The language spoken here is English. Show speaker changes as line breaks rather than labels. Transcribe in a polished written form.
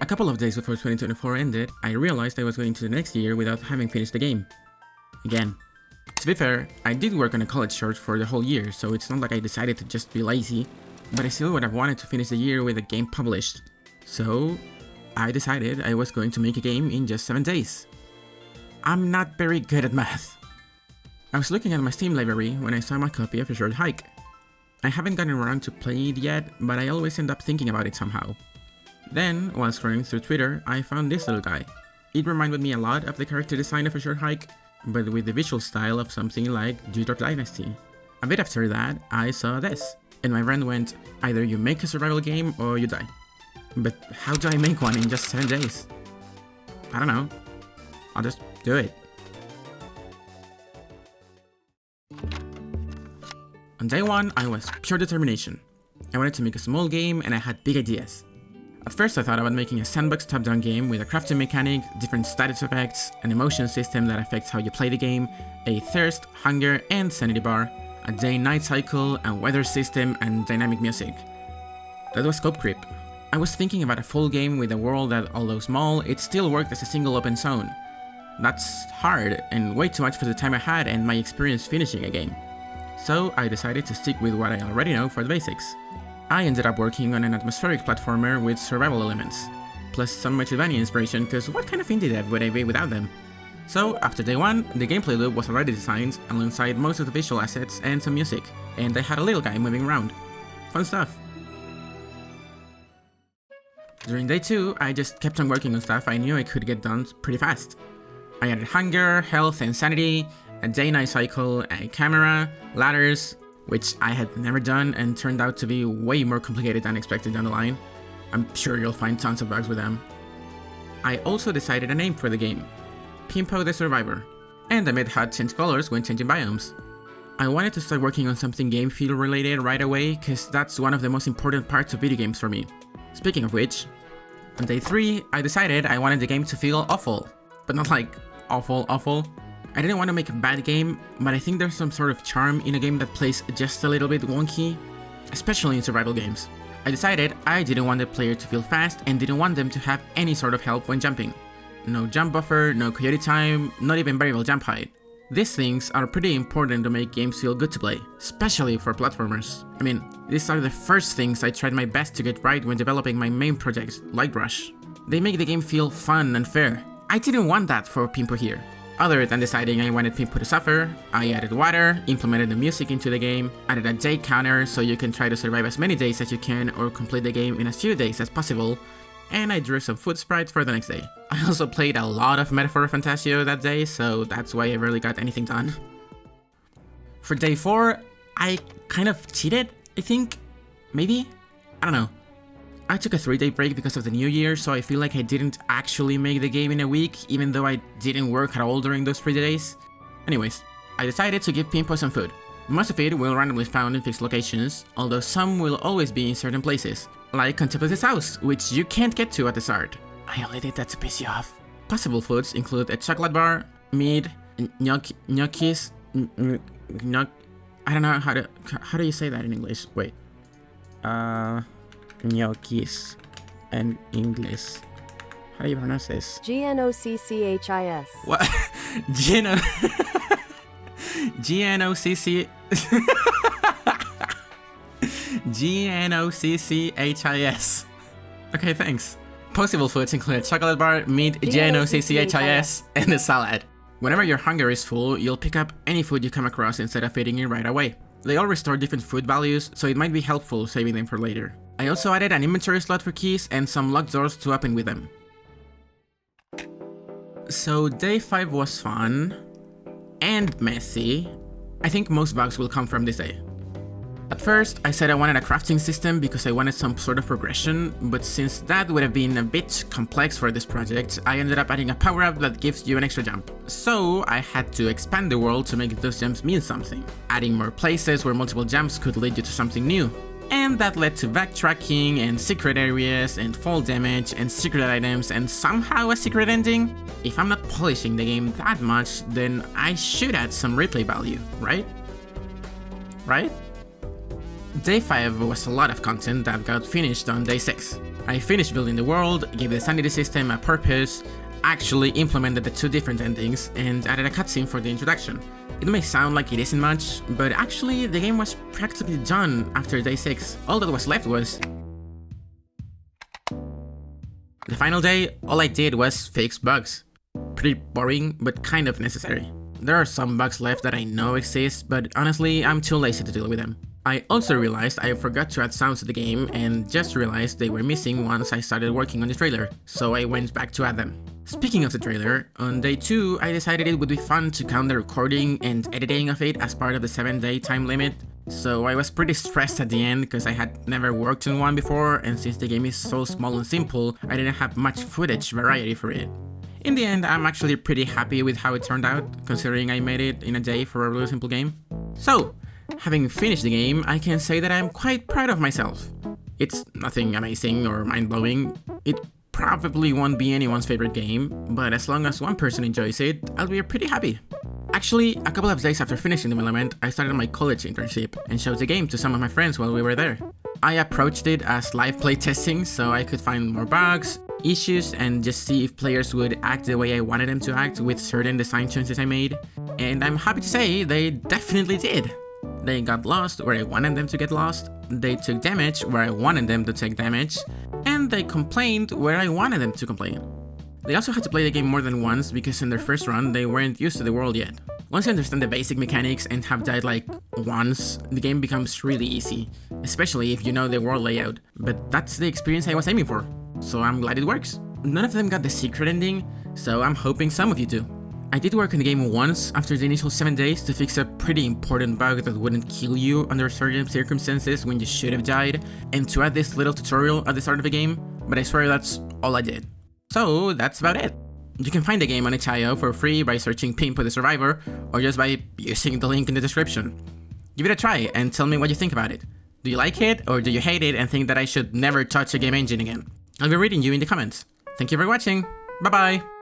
A couple of days before 2024 ended, I realized I was going to the next year without having finished the game. Again. To be fair, I did work on a college short for the whole year, so it's not like I decided to just be lazy, but I still would have wanted to finish the year with a game published. So, I decided I was going to make a game in just 7 days. I'm not very good at math. I was looking at my Steam library when I saw my copy of A Short Hike. I haven't gotten around to playing it yet, but I always end up thinking about it somehow. Then, while scrolling through Twitter, I found this little guy. It reminded me a lot of the character design of A Short Hike, but with the visual style of something like Devlog Dynasty. A bit after that, I saw this, and my friend went, either you make a survival game or you die. But how do I make one in just 7 days? I don't know. I'll just do it. On day 1, I was pure determination. I wanted to make a small game and I had big ideas. At first I thought about making a sandbox top-down game with a crafting mechanic, different status effects, an emotion system that affects how you play the game, a thirst, hunger and sanity bar, a day-night cycle, a weather system and dynamic music. That was scope creep. I was thinking about a full game with a world that, although small, it still worked as a single open zone. That's hard and way too much for the time I had and my experience finishing a game. So I decided to stick with what I already know for the basics. I ended up working on an atmospheric platformer with survival elements, plus some Metroidvania inspiration, cause what kind of indie dev would I be without them? So after day 1, the gameplay loop was already designed alongside most of the visual assets and some music, and I had a little guy moving around. Fun stuff. During day 2, I just kept on working on stuff I knew I could get done pretty fast. I added hunger, health and sanity, a day-night cycle, a camera, ladders, which I had never done and turned out to be way more complicated than expected down the line. I'm sure you'll find tons of bugs with them. I also decided a name for the game, Pimpo the Survivor, and I made HUD change colors when changing biomes. I wanted to start working on something game feel related right away, cause that's one of the most important parts of video games for me. Speaking of which, on day 3, I decided I wanted the game to feel awful, but not like awful. I didn't want to make a bad game, but I think there's some sort of charm in a game that plays just a little bit wonky, especially in survival games. I decided I didn't want the player to feel fast and didn't want them to have any sort of help when jumping. No jump buffer, no coyote time, not even variable jump height. These things are pretty important to make games feel good to play, especially for platformers. I mean, these are the first things I tried my best to get right when developing my main project, Lightbrush. They make the game feel fun and fair. I didn't want that for Pimpo here. Other than deciding I wanted Pimpo to suffer, I added water, implemented the music into the game, added a day counter so you can try to survive as many days as you can or complete the game in as few days as possible, and I drew some food sprites for the next day. I also played a lot of Metaphor Fantasio that day, so that's why I rarely got anything done. For day 4, I kind of cheated, I think? Maybe? I don't know. I took a 3-day break because of the new year, so I feel like I didn't actually make the game in a week, even though I didn't work at all during those 3 days. Anyways, I decided to give Pimpo some food. Most of it will randomly found in fixed locations, although some will always be in certain places, like on top of this house, which you can't get to at the start. I only did that to piss you off. Possible foods include a chocolate bar, meat, gnocchis, I don't know how do you say that in English? Wait. Gnocchis and English. How do you pronounce this?
Gnocchis.
What? Gnocchis. Okay, thanks. Possible foods include chocolate bar, meat, gnocchis, and a salad. Whenever your hunger is full, you'll pick up any food you come across instead of eating it right away. They all restore different food values, so it might be helpful saving them for later. I also added an inventory slot for keys and some locked doors to open with them. So day 5 was fun and messy. I think most bugs will come from this day. At first, I said I wanted a crafting system because I wanted some sort of progression, but since that would have been a bit complex for this project, I ended up adding a power-up that gives you an extra jump. So I had to expand the world to make those jumps mean something, adding more places where multiple jumps could lead you to something new. And that led to backtracking and secret areas and fall damage and secret items and somehow a secret ending. If I'm not polishing the game that much, then I should add some replay value, right? Right? Day 5 was a lot of content that got finished on day 6. I finished building the world, gave the sanity system a purpose, actually implemented the 2 different endings, and added a cutscene for the introduction. It may sound like it isn't much, but actually the game was practically done after day 6. All that was left was... The final day, all I did was fix bugs. Pretty boring, but kind of necessary. There are some bugs left that I know exist, but honestly, I'm too lazy to deal with them. I also realized I forgot to add sounds to the game, and just realized they were missing once I started working on the trailer, so I went back to add them. Speaking of the trailer, on day 2 I decided it would be fun to count the recording and editing of it as part of the 7-day time limit, so I was pretty stressed at the end because I had never worked on one before, and since the game is so small and simple, I didn't have much footage variety for it. In the end, I'm actually pretty happy with how it turned out, considering I made it in a day for a really simple game. So, having finished the game, I can say that I'm quite proud of myself. It's nothing amazing or mind-blowing. It probably won't be anyone's favorite game, but as long as one person enjoys it, I'll be pretty happy. Actually, a couple of days after finishing development, I started my college internship and showed the game to some of my friends while we were there. I approached it as live playtesting so I could find more bugs, issues, and just see if players would act the way I wanted them to act with certain design changes I made. And I'm happy to say they definitely did. They got lost where I wanted them to get lost, they took damage where I wanted them to take damage, and they complained where I wanted them to complain. They also had to play the game more than once because in their first run they weren't used to the world yet. Once you understand the basic mechanics and have died like once, the game becomes really easy, especially if you know the world layout, but that's the experience I was aiming for, so I'm glad it works. None of them got the secret ending, so I'm hoping some of you do. I did work on the game once after the initial 7 days to fix a pretty important bug that wouldn't kill you under certain circumstances when you should have died, and to add this little tutorial at the start of the game, but I swear that's all I did. So that's about it. You can find the game on itch.io for free by searching Pimp the Survivor, or just by using the link in the description. Give it a try and tell me what you think about it. Do you like it, or do you hate it and think that I should never touch a game engine again? I'll be reading you in the comments. Thank you for watching, bye bye!